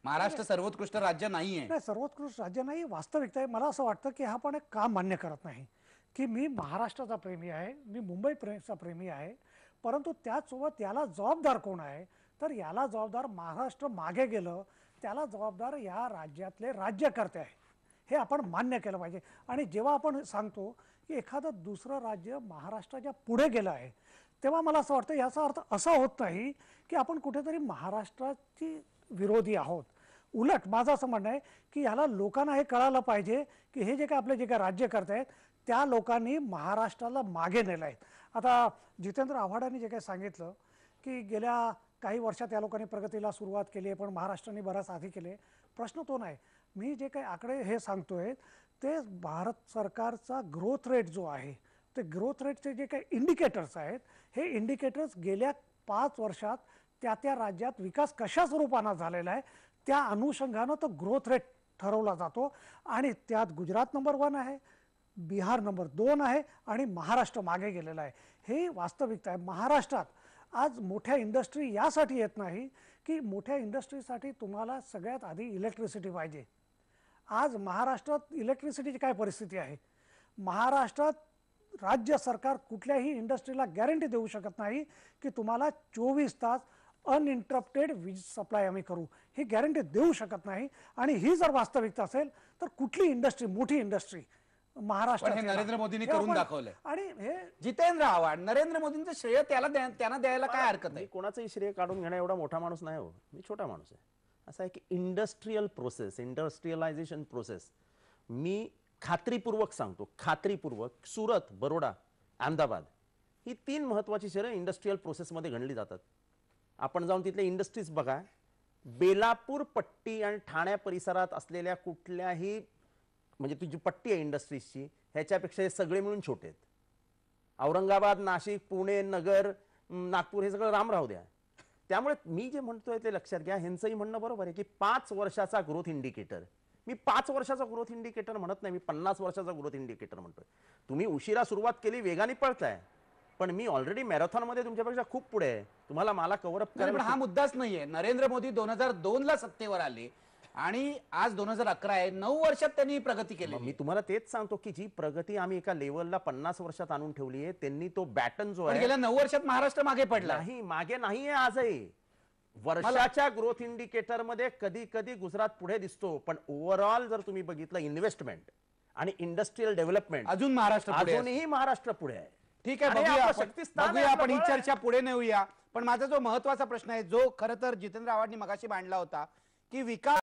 महाराष्ट्र सर्वोत्कृष्ट राज्य नाहीये. नाही, सर्वोत्कृष्ट राज्य नाही, वास्तविकता आहे. मला असं वाटतं की हा पण एक काम मान्य करत नाही की मी महाराष्ट्राचा प्रेमी आहे, मी मुंबई प्रेमी आहे, परंतु त्याचसोबत याला जबाबदार कोण आहे? तर याला जबाबदार महाराष्ट्र मागे गेलं, त्याला जबाबदार या राज्यातले राज्यकर्ते आहे, हे आपण मान्य केलं पाहिजे. आणि जेव्हा आपण सांगतो की एखादं दुसरं राज्य महाराष्ट्राच्या पुढे गेलं आहे, तेव्हा मला असं वाटतं याचा अर्थ असा होत नाही की आपण कुठेतरी महाराष्ट्राची विरोधी आहोत. उलट माझं असं म्हणणं आहे की ह्याला लोकांना हे कळायला पाहिजे की हे जे काय आपले जे काय राज्यकर्ते आहेत त्या लोकांनी महाराष्ट्राला मागे नेलं आहे. आता जितेंद्र आव्हाडांनी जे काही सांगितलं की गेल्या काही वर्षात या लोकांनी प्रगतीला सुरुवात केली आहे, पण महाराष्ट्राने बराच आधी केले, प्रश्न तो नाही. मी जे काही आकडे हे सांगतोय ते भारत सरकारचा ग्रोथ रेट जो आहे, ते ग्रोथ रेटचे जे काही इंडिकेटर्स आहेत, हे इंडिकेटर्स गेल्या 5 वर्षात त्या राज्यात विकास कशा स्वरूपानं झालेला आहे त्या अनुषंगानं तो ग्रोथ रेट ठरवला जातो. आणि त्यात गुजरात नंबर 1 आहे, बिहार नंबर 2 आहे आणि महाराष्ट्र मागे गेलेला आहे. हे वास्तविकता आहे. महाराष्ट्रात आज मोठ्या इंडस्ट्री यासाठी येत नाही की मोठ्या इंडस्ट्रीसाठी तुम्हाला सगळ्यात आधी इलेक्ट्रिसिटी पाहिजे. आज महाराष्ट्रात इलेक्ट्रिसिटीची काय परिस्थिती आहे? महाराष्ट्रात राज्य सरकार कुठल्याही इंडस्ट्रीला गॅरंटी देऊ शकत नाही की तुम्हाला 24 तास अनइंटरप्टेड वीज सप्लाय आम्ही करू, ही गॅरंटी देऊ शकत नाही. आणि ही जर वास्तविकता असेल तर कुठली इंडस्ट्री, मोठी इंडस्ट्री महाराष्ट्रात नरेंद्र मोदींनी करून दाखवलंय. आणि हे जितेंद्र आव्हाड, नरेंद्र मोदींचं श्रेय त्यांना द्यायला काय हरकत आहे? कोणाचंही श्रेय काढून घेणं एवढा मोठा माणूस नाही हो, मी छोटा माणूस आहे. असं आहे की इंडस्ट्रियल प्रोसेस, इंडस्ट्रियलायझेशन प्रोसेस, मी खात्रीपूर्वक सांगतो, खात्रीपूर्वक सुरत, बरोडा, अहमदाबाद ही 3 महत्त्वाची शहरं इंडस्ट्रियल प्रोसेसमध्ये गणली जातात. आपण जाऊन तिथले इंडस्ट्रीज बघा, बेलापूर पट्टी आणि ठाण्या परिसरात असलेल्या कुठल्याही म्हणजे तुझी पट्टी आहे इंडस्ट्रीजची, ह्याच्यापेक्षा हे सगळे मिळून छोटे आहेत. औरंगाबाद, नाशिक, पुणे, नगर, नागपूर हे सगळं राम राहू द्या. त्यामुळे मी जे म्हणतोय ते लक्षात घ्या, ह्यांचंही म्हणणं बरोबर आहे की 5 वर्षाचा ग्रोथ इंडिकेटर, मी 5 वर्षाचा ग्रोथ इंडिकेटर म्हणत नाही, मी 50 वर्षाचा ग्रोथ इंडिकेटर म्हणतोय. तुम्ही उशिरा सुरुवात केली, वेगाने पळताय, पण मी ऑलरेडी मॅरेथॉन मध्ये तुमच्यापेक्षा खूप पुढे आहे. तुम्हाला मला कव्हर अप पण हा मुद्दाच नाहीये. नरेंद्र मोदी 2002 ला सत्तेवर आले आणि आज 2011 आहे, 9 वर्षात त्यांनी प्रगती केली. मी तुम्हाला तेच सांगतो की जी प्रगती आम्ही एका लेवलला 50 वर्षात आणून ठेवली आहे, त्यांनी तो बॅटन जो आहे गेल्या 9 वर्षात महाराष्ट्र मागे पडला नाही, मागे नाहीये आजही. वर्षाच्या ग्रोथ इंडिकेटर मध्ये कधी कधी गुजरात पुढे दिसतो, पण ओव्हरऑल जर तुम्ही बघितलं इन्व्हेस्टमेंट आणि इंडस्ट्रियल डेव्हलपमेंट अजूनही महाराष्ट्र पुढे आहे. ठीक आहे, बघूया आपण ही चर्चा पुढे नेऊया. पण माझा जो महत्वाचा प्रश्न आहे, जो खरं तर जितेंद्र आव्हाडांनी मगाशी मांडला होता की विकास